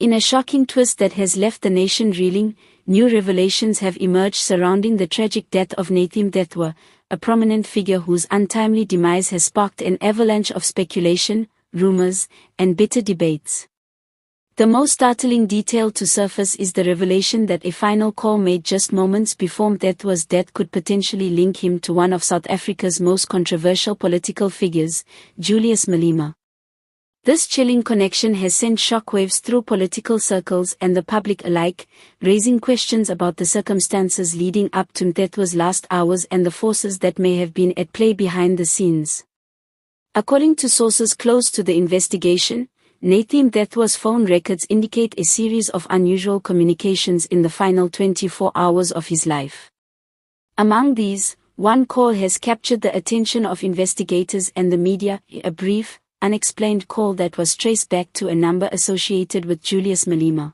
In a shocking twist that has left the nation reeling, new revelations have emerged surrounding the tragic death of Nathi Mthethwa, a prominent figure whose untimely demise has sparked an avalanche of speculation, rumors, and bitter debates. The most startling detail to surface is the revelation that a final call made just moments before Mthethwa's death could potentially link him to one of South Africa's most controversial political figures, Julius Malema. This chilling connection has sent shockwaves through political circles and the public alike, raising questions about the circumstances leading up to Mthethwa's last hours and the forces that may have been at play behind the scenes. According to sources close to the investigation, Nathi Mthethwa's phone records indicate a series of unusual communications in the final 24 hours of his life. Among these, one call has captured the attention of investigators and the media, a brief, unexplained call that was traced back to a number associated with Julius Malema.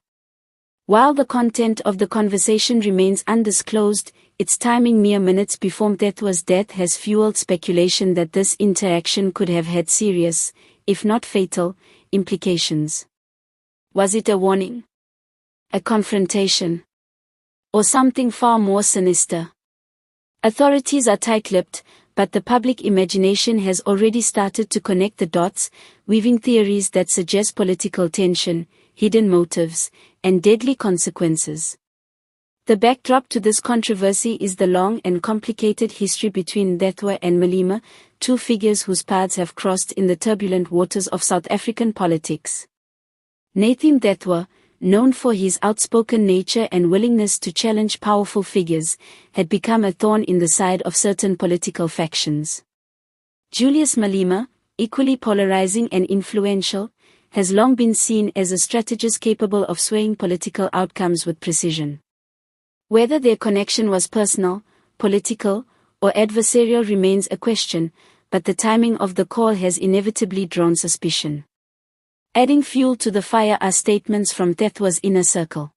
While the content of the conversation remains undisclosed, its timing mere minutes before Mthethwa's death has fueled speculation that this interaction could have had serious, if not fatal, implications. Was it a warning? A confrontation? Or something far more sinister? Authorities are tight-lipped, but the public imagination has already started to connect the dots, weaving theories that suggest political tension, hidden motives, and deadly consequences. The backdrop to this controversy is the long and complicated history between Mthethwa and Malema, two figures whose paths have crossed in the turbulent waters of South African politics. Nathi Mthethwa, known for his outspoken nature and willingness to challenge powerful figures, had become a thorn in the side of certain political factions. Julius Malema, equally polarizing and influential, has long been seen as a strategist capable of swaying political outcomes with precision. Whether their connection was personal, political, or adversarial remains a question, but the timing of the call has inevitably drawn suspicion. Adding fuel to the fire are statements from Mthethwa's inner circle.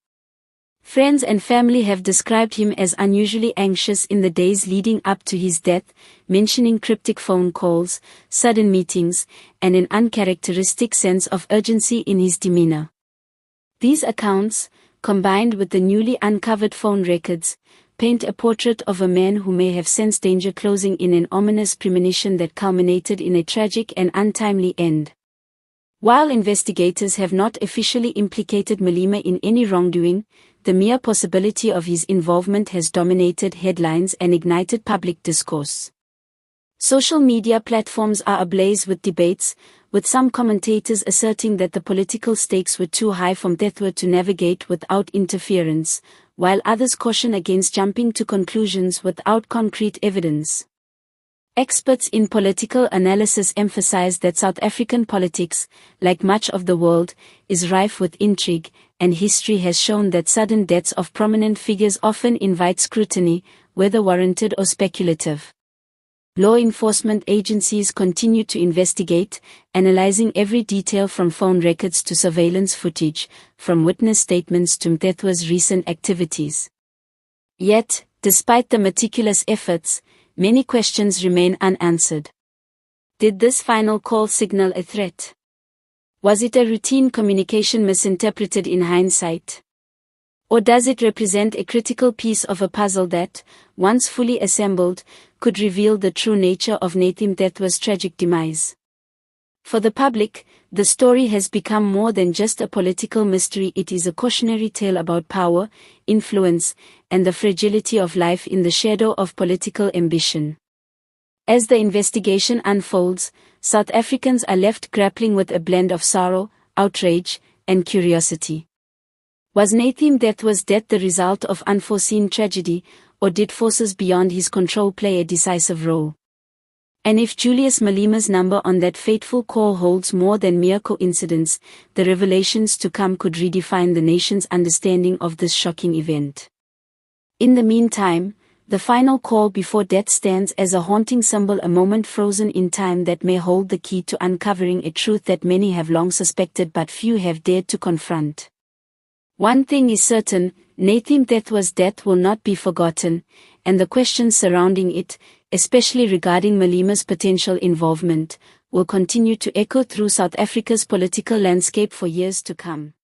Friends and family have described him as unusually anxious in the days leading up to his death, mentioning cryptic phone calls, sudden meetings, and an uncharacteristic sense of urgency in his demeanor. These accounts, combined with the newly uncovered phone records, paint a portrait of a man who may have sensed danger closing in, an ominous premonition that culminated in a tragic and untimely end. While investigators have not officially implicated Malema in any wrongdoing, the mere possibility of his involvement has dominated headlines and ignited public discourse. Social media platforms are ablaze with debates, with some commentators asserting that the political stakes were too high for Mthethwa to navigate without interference, while others caution against jumping to conclusions without concrete evidence. Experts in political analysis emphasize that South African politics, like much of the world, is rife with intrigue, and history has shown that sudden deaths of prominent figures often invite scrutiny, whether warranted or speculative. Law enforcement agencies continue to investigate, analyzing every detail from phone records to surveillance footage, from witness statements to Mthethwa's recent activities. Yet, despite the meticulous efforts, many questions remain unanswered. Did this final call signal a threat? Was it a routine communication misinterpreted in hindsight? Or does it represent a critical piece of a puzzle that, once fully assembled, could reveal the true nature of Nathi Mthethwa's tragic demise? For the public, the story has become more than just a political mystery. It is a cautionary tale about power, influence, and the fragility of life in the shadow of political ambition. As the investigation unfolds, South Africans are left grappling with a blend of sorrow, outrage, and curiosity. Was Nathi Mthethwa's death the result of unforeseen tragedy, or did forces beyond his control play a decisive role? And if Julius Malema's number on that fateful call holds more than mere coincidence, the revelations to come could redefine the nation's understanding of this shocking event. In the meantime, the final call before death stands as a haunting symbol, a moment frozen in time that may hold the key to uncovering a truth that many have long suspected but few have dared to confront. One thing is certain, Nathi Mthethwa's death will not be forgotten, and the questions surrounding it, especially regarding Malema's potential involvement, will continue to echo through South Africa's political landscape for years to come.